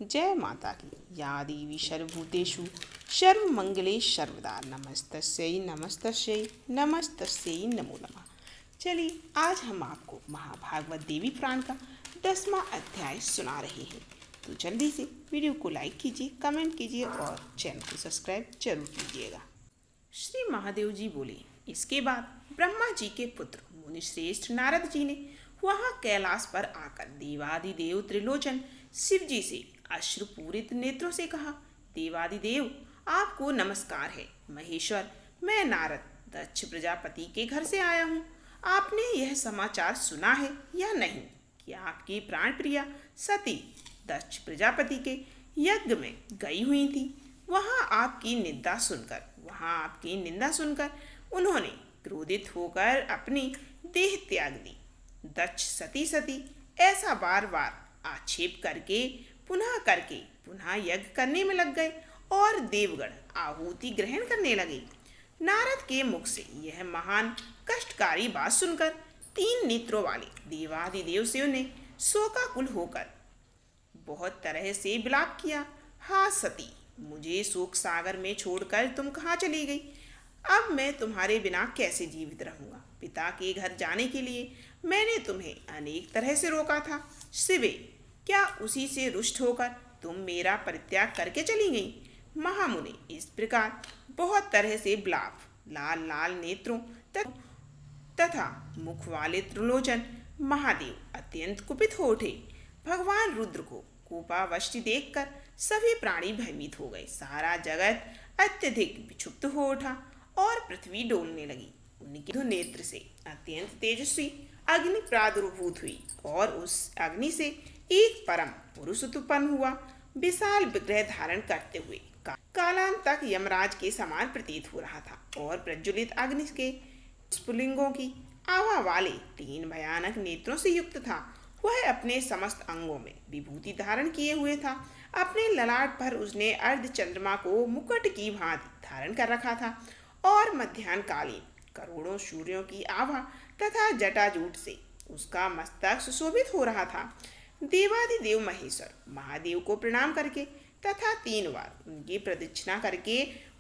जय माता की। या देवी सर्वभूतेषु सर्वमंगले सर्वदा नमस्तस्यै नमस्तस्यै नमस्तस्यै नमो नमः। चलिए आज हम आपको महाभागवत देवी पुराण का 10वां अध्याय सुना रहे हैं। तो जल्दी से वीडियो को लाइक कीजिए, कमेंट कीजिए और चैनल को सब्सक्राइब जरूर कीजिएगा। श्री महादेव जी बोले, इसके बाद ब्रह्मा जी के पुत्र मुनि श्रेष्ठ नारद जी ने वहाँ कैलाश पर आकर देवादिदेव त्रिलोचन शिव जी से अश्रुपूरित नेत्रों से कहा, देवादिदेव आपको नमस्कार है। महेश्वर, मैं नारद दक्ष प्रजापति के घर से आया हूँ। आपने यह समाचार सुना है या नहीं कि आपकी प्राण प्रिया सती दक्ष प्रजापति के यज्ञ में गई हुई थी। वहाँ आपकी निंदा सुनकर उन्होंने क्रोधित होकर अपनी देह त्याग दी। दक्ष सती ऐसा बार बार आक्षेप करके पुनः यज्ञ करने में लग गए और देवगण आहुति ग्रहण करने लगे। नारद के मुख से यह महान कष्टकारी बात सुनकर 3 नेत्रों वाले देवादिदेव शिव ने शोकाकुल होकर बहुत तरह से विलाप किया। हाँ सती, मुझे शोक सागर में छोड़कर तुम कहाँ चली गई? अब मैं तुम्हारे बिना कैसे जीवित रहूंगा? पिता के घर जाने के लिए मैंने तुम्हें अनेक तरह से रोका था। शिवे, क्या उसी से रुष्ट होकर तुम मेरा परित्याग करके चली गई? महामुनि इस प्रकार बहुत तरह से विलाप, लाल लाल नेत्रों तथा मुख वाले त्रिलोचन महादेव अत्यंत कुपित हो उठे। भगवान रुद्र को कोपावष्टि देखकर सभी प्राणी भयभीत हो गए। सारा जगत अत्यधिक विक्षुब्ध हो उठा और पृथ्वी डोलने लगी। उनके नेत्र से अत्यंत तेजस्वी अग्नि प्रादुर्भूत हुई और उस अग्नि से एक परम पुरुष उत्पन्न हुआ। विशाल विग्रह धारण करते हुए कालांतक यमराज के समान प्रतीत हो रहा था और प्रज्वलित अग्नि के स्फुलिंगों की आभा वाले 3 भयानक नेत्रों से युक्त था। वह अपने समस्त अंगों में विभूति धारण किए हुए था। अपने ललाट पर उसने अर्ध चंद्रमा को मुकुट की भांति धारण कर रखा था और मध्याह्न कालीन करोड़ों सूर्यों की आभा तथा जटाजूट से उसका मस्तक सुशोभित हो रहा था। देवादिदेव महेश्वर महादेव को प्रणाम करके तथा 3 बार उनकी प्रदक्षिणा करके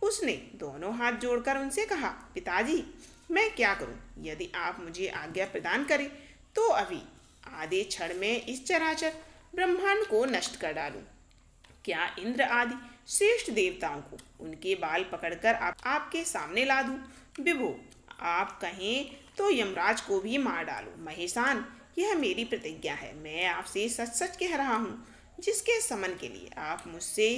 उसने दोनों हाथ जोड़कर उनसे कहा, पिताजी, मैं क्या करूं? यदि आप मुझे आज्ञा प्रदान करें तो अभी आधे क्षण में इस चराचर ब्रह्मांड को नष्ट कर डालूं। क्या इंद्र आदि श्रेष्ठ देवताओं को उनके बाल पकड़कर आपके सामने ला दूं? विभो, आप कहें तो यमराज को भी मार डालो। महेशान, यह मेरी प्रतिज्ञा है। मैं आपसे सच सच कह रहा हूँ, जिसके समन के लिए आप मुझसे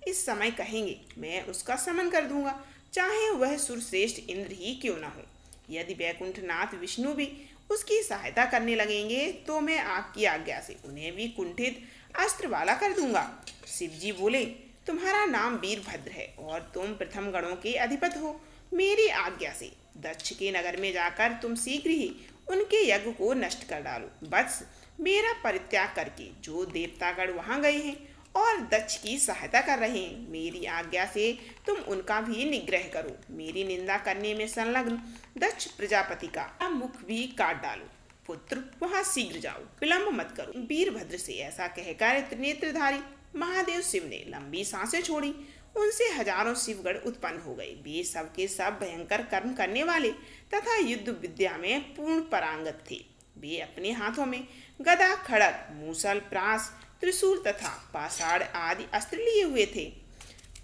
इस समय कहेंगे मैं उसका समन कर दूंगा, चाहे वह सुरश्रेष्ठ इंद्र ही क्यों न हो। यदि वैकुंठनाथ विष्णु भी उसकी सहायता करने लगेंगे तो मैं आपकी आज्ञा से उन्हें भी कुंठित अस्त्र वाला कर दूंगा। शिव जी बोले, तुम्हारा नाम वीरभद्र है और तुम प्रथम गणों के अधिपति हो। मेरी आज्ञा से दक्ष के नगर में जाकर तुम शीघ्र ही उनके यज्ञ को नष्ट कर डालो। बस मेरा परित्याग करके जो देवतागण वहां गए हैं और दक्ष की सहायता कर रहे हैं, मेरी आज्ञा से तुम उनका भी निग्रह करो। मेरी निंदा करने में संलग्न दक्ष प्रजापति का मुख भी काट डालो। पुत्र, वहां शीघ्र जाओ, विलंब मत करो। वीरभद्र से ऐसा कहकर त्रिनेत्रधारी महादेव शिव ने लंबी सांसें छोड़ी। उनसे हजारों शिवगण उत्पन्न हो गए। वे सब के सब भयंकर कर्म करने वाले तथा युद्ध विद्या में पूर्ण पारंगत थे। वे अपने हाथों में गदा, खड़ग, मूसल, प्रास, त्रिशूल तथा पाषाण आदि अस्त्र लिए हुए थे।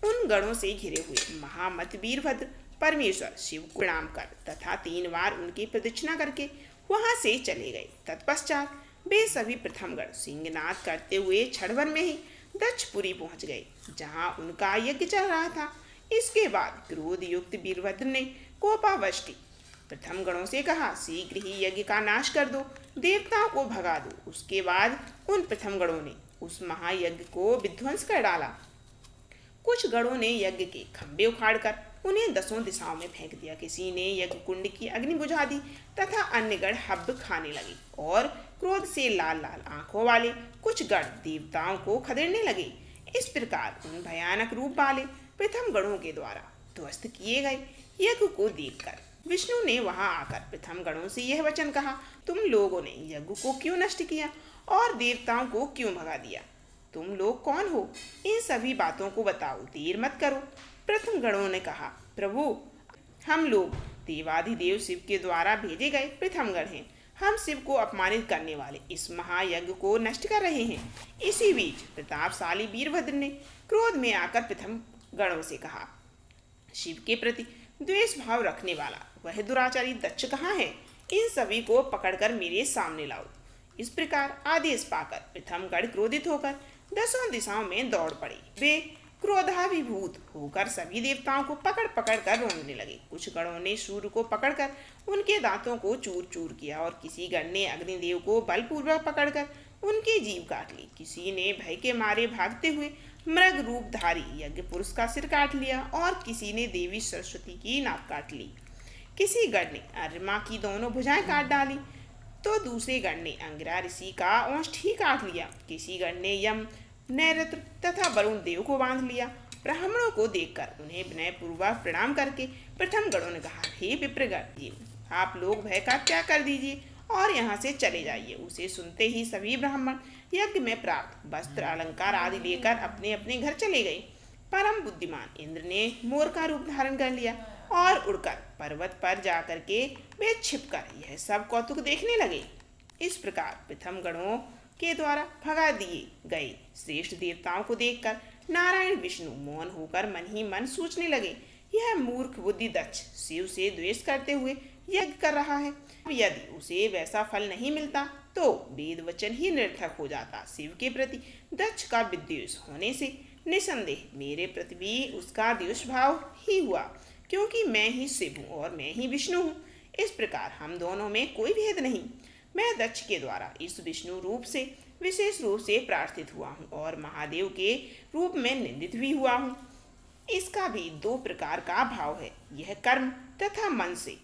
उन गणों से घिरे हुए महामत वीरभद्र परमेश्वर शिव को प्रणाम कर तथा 3 बार उनकी प्रदक्षिणा करके वहां से चले गए। तत्पश्चात वे सभी प्रथम गण सिंहनाद करते हुए क्षण भर में ही दक्षपुरी पहुंच गए, जहां उनका यज्ञ चल रहा था। इसके बाद क्रोध युक्त वीरभद्र ने कोपावष्टि प्रथम गणों से कहा, शीघ्र ही यज्ञ का नाश कर दो, देवताओं को भगा दो। उसके बाद उन प्रथम गणों ने उस महायज्ञ को विध्वंस कर डाला। कुछ गणों ने यज्ञ के खंभे उखाड़कर उन्हें 10 दिशाओं में फेंक दिया। किसी ने यज्ञ कुंड की अग्नि बुझा दी तथा अन्य गण हव्य खाने लगे और क्रोध से लाल लाल आंखों वाले कुछ गण देवताओं को खदेड़ने लगे। इस प्रकार उन भयानक रूप वाले प्रथम गणों के द्वारा ध्वस्त किए गए यज्ञ को देखकर विष्णु ने वहां आकर प्रथम गणों से यह वचन कहा, तुम लोगों ने यज्ञ को क्यों नष्ट किया और देवताओं को क्यों भगा दिया? तुम लोग कौन हो? इन सभी बातों को बताओ, देर मत करो। प्रथम गणों ने कहा, प्रभु, हम लोग देवाधिदेव शिव के द्वारा भेजे गए प्रथम गण हैं। हम शिव को अपमानित करने वाले इस महायज्ञ को नष्ट कर रहे हैं। इसी बीच प्रतापशाली वीरभद्र ने क्रोध में आकर प्रथम गणों से कहा, शिव के प्रति द्वेष भाव रखने वाला वह दुराचारी दक्ष कहाँ है? इन सभी को पकड़कर मेरे सामने लाओ। इस प्रकार आदेश पाकर प्रथम गण क्रोधित होकर 10 दिशाओं में दौड़ पड़े। वे क्रोधाभिभूत होकर सभी देवताओं को पकड़ पकड़ कर रोंदने लगे। कुछ गणों ने सूर्य को पकड़कर उनके दांतों को चूर चूर किया और किसी गण ने अग्निदेव को बलपूर्वक पकड़कर उनकी जीभ काट ली। किसी ने भय के मारे भागते हुए मृग रूपधारी यज्ञ पुरुष का सिर काट लिया और किसी ने देवी सरस्वती की नाक काट ली। किसी गण ने अर्यमा की दोनों भुजाएं काट डाली तो दूसरे गण ने अंगिरा ऋषि का ओष्ठ ही काट लिया। किसी गण ने यम, नैऋत्य तथा वरुण देव को बांध लिया। ब्राह्मणों को देखकर उन्हें विनयपूर्वक प्रणाम करके प्रथम गणों ने कहा, हे विप्रगण जी, आप लोग भय का त्याग कर दीजिए और यहाँ से चले जाइए। उसे सुनते ही सभी ब्राह्मण यज्ञ में प्राप्त वस्त्र अलंकार आदि लेकर अपने अपने घर चले गए। परम बुद्धिमान इंद्र ने मोर का रूप धारण कर लिया और उड़कर पर्वत पर जाकर के वे छिपकर यह सब कौतुक देखने लगे। इस प्रकार प्रथम गणों के द्वारा भगा दिए गए श्रेष्ठ देवताओं को देखकर नारायण विष्णु मौन होकर मन ही मन सोचने लगे, यह मूर्ख बुद्धि दक्ष शिव से द्वेष करते हुए यज्ञ कर रहा है। यदि उसे वैसा फल नहीं मिलता तो वेद वचन ही निरर्थक हो जाता। शिव के प्रति दक्ष का विद्वेष होने से निसंदेह मेरे प्रति भी उसका द्वेष भाव ही हुआ, क्योंकि मैं ही शिव हूँ और मैं ही विष्णु हूँ। इस प्रकार हम दोनों में कोई भेद नहीं। मैं दक्ष के द्वारा इस विष्णु रूप से विशेष रूप से प्रार्थित हुआ हूँ और महादेव के रूप में निंदित भी हुआ हूँ। इसका भी 2 प्रकार का भाव है। यह कर्म तथा मन से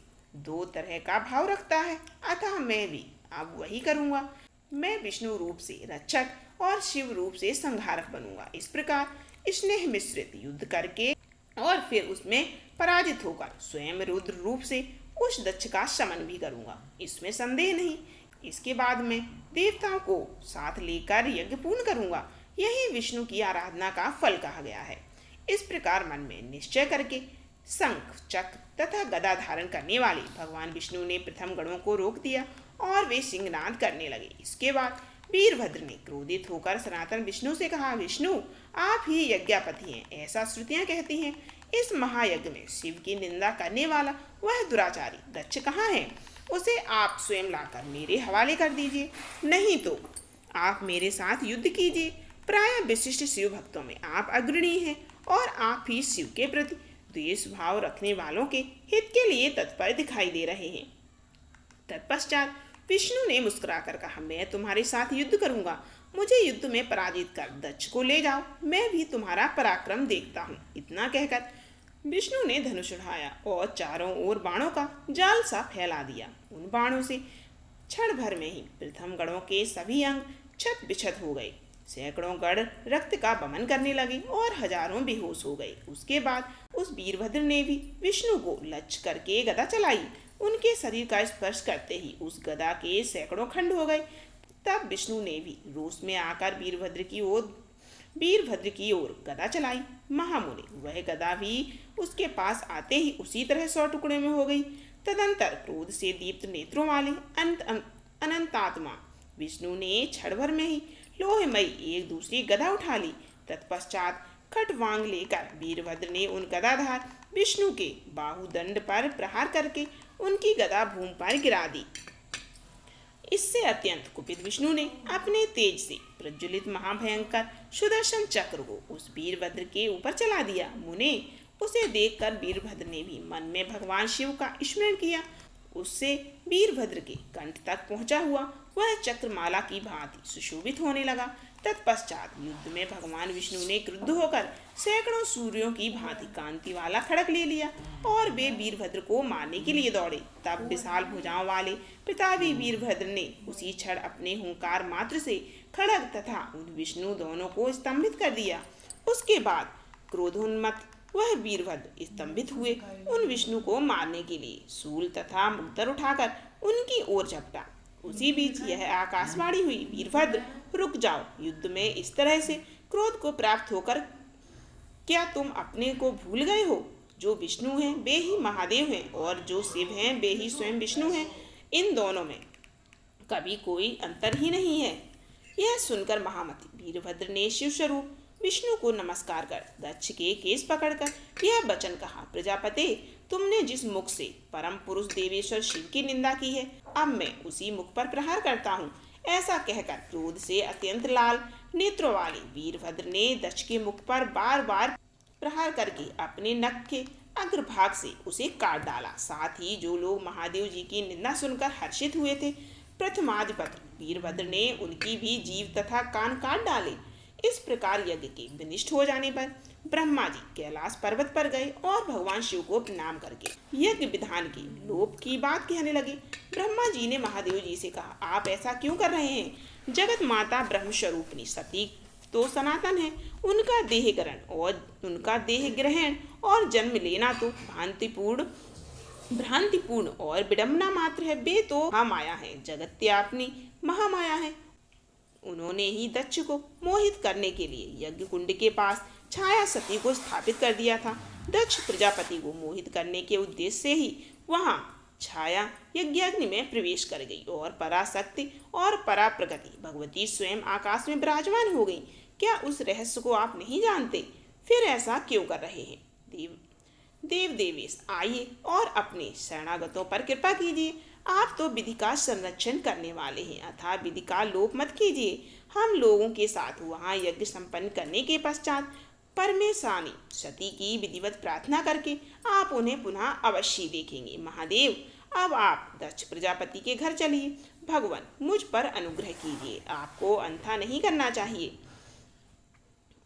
2 तरह का भाव रखता है। अतः मैं भी अब वही करूँगा। मैं विष्णु रूप से रक्षक और शिव रूप से संहारक बनूंगा। इस प्रकार स्नेह मिश्रित युद्ध करके और फिर उसमें पराजित होकर स्वयं रुद्र रूप से उस दक्ष का शमन भी करूंगा, इसमें संदेह नहीं। इसके बाद मैं देवताओं को साथ लेकर यज्ञ पूर्ण करूंगा। यही विष्णु की आराधना का फल कहा गया है। इस प्रकार मन में निश्चय करके शंख, चक्र तथा गदा धारण करने वाले भगवान विष्णु ने प्रथम गणों को रोक दिया और वे सिंहनाद करने लगे। इसके बाद वीरभद्र ने क्रोधित होकर सनातन विष्णु से कहा, विष्णु, आप ही यज्ञापति हैं, ऐसा श्रुतियां कहती हैं। इस महायज्ञ में शिव की निंदा करने वाला वह दुराचारी दक्ष कहाँ है? उसे आप स्वयं लाकर मेरे हवाले कर दीजिए, नहीं तो आप मेरे साथ युद्ध कीजिए। प्राय विशिष्ट शिव भक्तों में आप अग्रणी हैं और आप ही शिव के प्रति द्वेष भाव रखने वालों के हित के लिए तत्पर दिखाई दे रहे हैं। तत्पश्चात विष्णु ने मुस्कुराकर कहा, मैं तुम्हारे साथ युद्ध करूंगा। मुझे युद्ध में पराजित कर दक्ष को ले जाओ, मैं भी तुम्हारा पराक्रम देखता हूँ। इतना कहकर विष्णु ने धनुष उठाया और चारों ओर बाणों का जाल सा फैला दिया। उन बाणों से क्षण भर में ही प्रथम गणों के सभी अंग छत बिछत हो गए। सैकड़ों गण रक्त का बमन करने लगे और हजारों बेहोश हो गए। उसके बाद उस वीरभद्र ने भी विष्णु को लक्ष्य करके गदा चलाई। उनके शरीर का स्पर्श करते ही उस गदा के सैकड़ों खंड हो गए। तब विष्णु ने भी रोष में आकर वीरभद्र की ओर गदा चलाई। महामुनि, वह गदा भी उसके पास आते ही उसी तरह 100 टुकड़े में हो गई। तदंतर क्रोध से दीप्त नेत्रों वाले अनंतात्मा विष्णु ने क्षण भर में ही लोहमयी एक दूसरी गदा उठा ली। तत्पश्चात खटवांग लेकर वीरभद्र ने उन गदाधार विष्णु के बाहुदंड पर प्रहार करके उनकी गदा भूमि पर गिरा दी। इससे अत्यंत कुपित विष्णु ने अपने तेज से प्रज्वलित महाभयंकर सुदर्शन चक्र को उस वीरभद्र के ऊपर चला दिया। मुने, उसे देखकर वीरभद्र ने भी मन में भगवान शिव का स्मरण किया। उससे वीरभद्र के कंठ तक पहुंचा हुआ वह चक्रमाला की भांति सुशोभित होने लगा। तत्पश्चात युद्ध में भगवान विष्णु ने क्रुद्ध होकर सैकड़ों सूर्यों की भांति कांति वाला खड़ग ले लिया और वे वीरभद्र को मारने के लिए दौड़े। तब विशाल भुजाओं वाले पितावी वीरभद्र ने उसी क्षण अपने हुंकार मात्र से खड़ग तथा उन विष्णु दोनों को स्तंभित कर दिया। उसके बाद क्रोधोन्मत्त वह वीरभद्र स्तंभित हुए उन विष्णु को मारने के लिए शूल तथा मुक्तर उठाकर उनकी ओर झपटा। उसी बीच यह आकाशवाणी हुई, वीरभद्र रुक जाओ, युद्ध में इस तरह से क्रोध को प्राप्त होकर क्या तुम अपने को भूल गए हो? जो विष्णु हैं वे ही महादेव हैं और जो शिव हैं वे ही स्वयं विष्णु हैं। इन दोनों में कभी कोई अंतर ही नहीं है। यह सुनकर महामती वीरभद्र ने शिव स्वरूप विष्णु को नमस्कार कर दक्ष के केस पकड़कर यह वचन कहा, प्रजापते, तुमने जिस मुख से परम पुरुष देवेश्वर शिव की निंदा की है, अब मैं उसी मुख पर प्रहार करता हूँ। ऐसा कहकर क्रोध से अत्यंत लाल नेत्रों वाले वीरभद्र ने दक्ष के मुख पर बार बार प्रहार करके अपने नख के अग्रभाग से उसे काट डाला। साथ ही जो लोग महादेव जी की निंदा सुनकर हर्षित हुए थे, प्रथमाधिपति वीरभद्र ने उनकी भी जीभ तथा कान काट डाले। इस प्रकार यज्ञ के विनिष्ट हो जाने पर ब्रह्मा जी कैलाश पर्वत पर गए और भगवान शिव को प्रणाम करके यज्ञ विधान के लोप की बात कहने लगे। ब्रह्मा जी ने महादेव जी से कहा, आप ऐसा क्यों कर रहे हैं? जगत माता ब्रह्म स्वरूपिणी सती तो सनातन है, उनका देह ग्रहण और जन्म लेना तो भ्रांतिपूर्ण और विडम्बना मात्र है। वे तो महामाया है, जगत त्यापनी महामाया है। उन्होंने ही दक्ष को मोहित करने के लिए यज्ञ कुंड के पास छाया सती को स्थापित कर दिया था। दक्ष प्रजापति को मोहित करने के उद्देश्य से ही वहां छाया यज्ञाग्नि में प्रवेश कर गई और पराशक्ति और परा प्रगति भगवती स्वयं आकाश में विराजमान हो गई। क्या उस रहस्य को आप नहीं जानते? फिर ऐसा क्यों कर रहे हैं? देवेश आइए और अपने शरणागतों पर कृपा कीजिए। आप तो विधि का संरक्षण करने वाले हैं, अतः विधि का लोप मत कीजिए। हम लोगों के साथ वहाँ यज्ञ संपन्न करने के पश्चात परमेशानी सती की विधिवत प्रार्थना करके आप उन्हें पुनः अवश्य देखेंगे। महादेव, अब आप दक्ष प्रजापति के घर चलिए। भगवान, मुझ पर अनुग्रह कीजिए, आपको अन्धा नहीं करना चाहिए।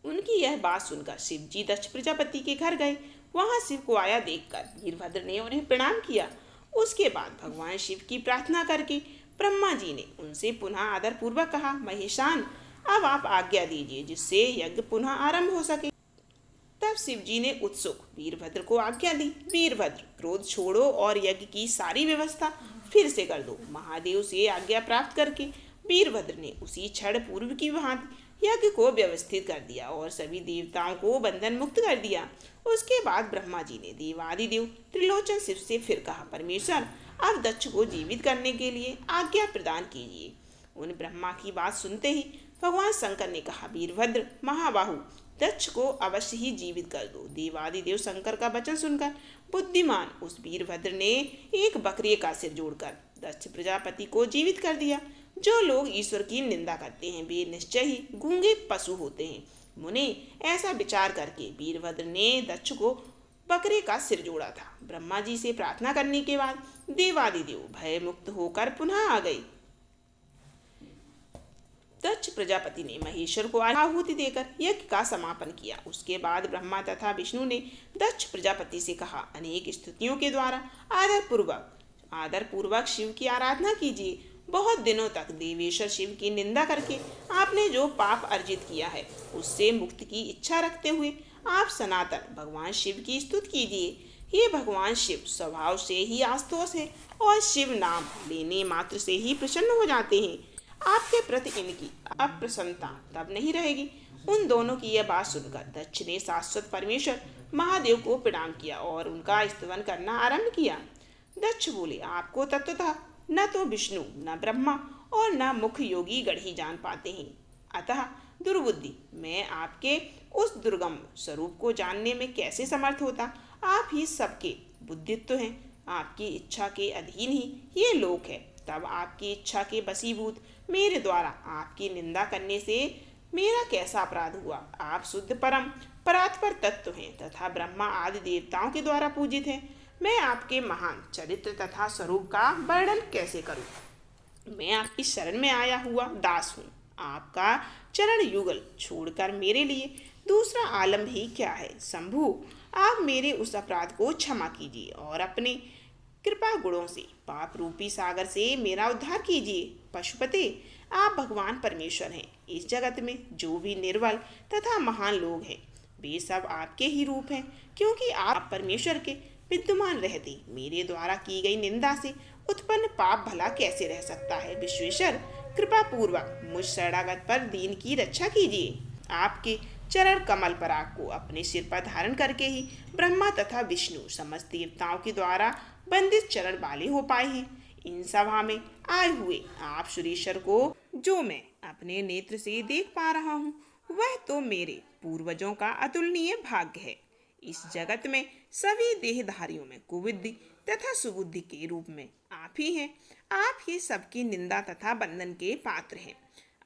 उनकी यह बात सुनकर शिव जी दक्ष प्रजापति के घर गए। वहां शिव को आया देखकर वीरभद्र ने उन्हें प्रणाम किया। उसके बाद भगवान शिव की प्रार्थना करके ब्रह्मा जी ने उनसे पुनः आदर पूर्वक कहा, महेशान, अब आप आज्ञा दीजिए जिससे यज्ञ पुनः आरंभ हो सके। तब शिव जी ने उत्सुक वीरभद्र को आज्ञा दी, वीरभद्र, क्रोध छोड़ो और यज्ञ की सारी व्यवस्था फिर से कर दो। महादेव से आज्ञा प्राप्त करके वीरभद्र ने उसी क्षण पूर्व की भांति यज्ञ को व्यवस्थित कर दिया और सभी देवताओं को बंधन मुक्त कर दिया। उसके बाद ब्रह्मा जी ने देवादिदेव त्रिलोचन शिव से फिर कहा, परमेश्वर, अब दक्ष को जीवित करने के लिए आज्ञा प्रदान कीजिए। उन ब्रह्मा की बात सुनते ही भगवान शंकर ने कहा, वीरभद्र महाबाहु, दक्ष को अवश्य ही जीवित कर दो। देवादिदेव शंकर का वचन सुनकर बुद्धिमान उस वीरभद्र ने एक बकरे का सिर जोड़कर दक्ष प्रजापति को जीवित कर दिया। जो लोग ईश्वर की निंदा करते हैं वे निश्चय ही गूंगे पशु होते हैं। मुने, ऐसा विचार करके वीरभद्र ने दक्ष को बकरे का सिर जोड़ा था। ब्रह्मा जी से प्रार्थना करने के बाद देवादिदेव भय मुक्त होकर पुनः आ गए। दक्ष प्रजापति ने महेश्वर को आहुति देकर यज्ञ का समापन किया। उसके बाद ब्रह्मा तथा विष्णु ने दक्ष प्रजापति से कहा, अनेक स्तुतियों के द्वारा आदर पूर्वक शिव की आराधना कीजिए। बहुत दिनों तक देवेश्वर शिव की निंदा करके आपने जो पाप अर्जित किया है उससे मुक्ति की इच्छा रखते हुए आप सनातन भगवान शिव की स्तुति कीजिए। ये भगवान शिव स्वभाव से ही आस्तोष है और शिव नाम लेने मात्र से ही प्रसन्न हो जाते हैं। आपके प्रति इनकी अप्रसन्नता तब नहीं रहेगी। उन दोनों की यह बात सुनकर दक्ष ने शाश्वत परमेश्वर महादेव को प्रणाम किया और उनका स्तवन करना आरंभ किया। दक्ष बोले, आपको तत्वतः न तो विष्णु, न ब्रह्मा और न मुख्य योगी गण ही जान पाते हैं, अतः दुर्बुद्धि मैं आपके उस दुर्गम स्वरूप को जानने में कैसे समर्थ होता। आप ही सबके बुद्धित्व हैं, आपकी इच्छा के अधीन ही ये लोक है। तब आपकी इच्छा के वशीभूत मेरे द्वारा आपकी निंदा करने से मेरा कैसा अपराध हुआ? आप शुद्ध परम परात्पर तत्व हैं तथा ब्रह्मा आदि देवताओं के द्वारा पूजित हैं। मैं आपके महान चरित्र तथा स्वरूप का वर्णन कैसे करूं? मैं आपकी शरण में आया हुआ दास हूँ। आपका चरण युगल छोड़कर मेरे लिए दूसरा आलम ही क्या है। शंभु, आप मेरे उस अपराध को क्षमा कीजिए और अपने कृपा गुणों से पाप रूपी सागर से मेरा उद्धार कीजिए। पशुपते, आप भगवान परमेश्वर हैं। इस जगत में जो भी निर्बल तथा महान लोग हैं वे सब आपके ही रूप हैं, क्योंकि आप परमेश्वर के विद्यमान रहते मेरे द्वारा की गई निंदा से उत्पन्न पाप भला कैसे रह सकता है। विश्वेश्वर, कृपा पूर्वक मुझ शरणागत पर दीन की रक्षा कीजिए। आपके चरण कमल पराग को अपने सिर पर धारण करके ही ब्रह्मा तथा विष्णु समस्त देवताओं के द्वारा बंदित चरण वाले हो पाए हैं। इन सभा में आए हुए आप सुरेश्वर को जो मैं अपने नेत्र से देख पा रहा हूँ, वह तो मेरे पूर्वजों का अतुलनीय भाग्य है। इस जगत में सभी देहधारियों में कुबुद्धि तथा सुबुद्धि के रूप में आप ही हैं। आप ही सबकी निंदा तथा बंधन के पात्र हैं।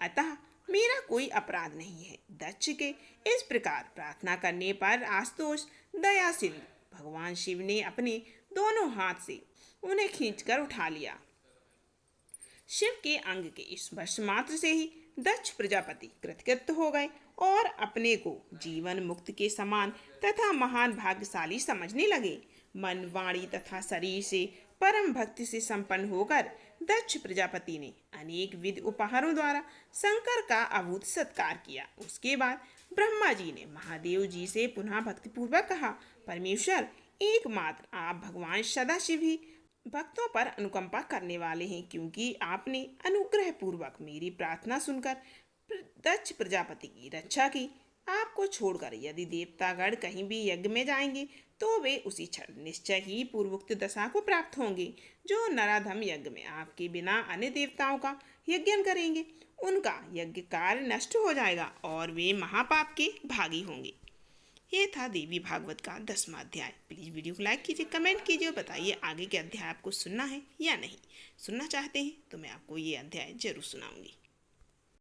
अतः मेरा कोई अपराध नहीं है। दक्ष के इस प्रकार प्रार्थना करने पर आशुतोष दया सिंधु भगवान शिव ने अपने दोनों हाथ से उन्हें खींचकर उठा लिया। शिव के अंग के स्पर्श मात्र से ही दक्ष प्रजापति कृतकृत्य हो गए और अपने को जीवन मुक्त के समान तथा महान भाग्यशाली समझने लगे। मन, वाणी तथा शरीर से परम भक्ति से संपन्न होकर दक्ष प्रजापति ने अनेक विध उपहारों द्वारा शंकर का अभूत सत्कार किया। उसके बाद ब्रह्मा जी ने महादेव जी से पुनः भक्तिपूर्वक कहा, परमेश्वर, एकमात्र आप भगवान सदाशिव ही भक्तों पर अनुकंपा करने वाले हैं, क्योंकि आपने अनुग्रह पूर्वक मेरी प्रार्थना सुनकर दक्ष प्रजापति की रक्षा की। आपको छोड़कर यदि देवतागण कहीं भी यज्ञ में जाएंगे तो वे उसी क्षण निश्चय ही पूर्वोक्त दशा को प्राप्त होंगे। जो नराधम यज्ञ में आपके बिना अन्य देवताओं का यज्ञ करेंगे, उनका यज्ञ कार्य नष्ट हो जाएगा और वे महापाप के भागी होंगे। ये था देवी भागवत का 10वां अध्याय। प्लीज़ वीडियो को लाइक कीजिए, कमेंट कीजिए और बताइए आगे के अध्याय आपको सुनना है या नहीं। सुनना चाहते हैं तो मैं आपको ये अध्याय जरूर सुनाऊंगी।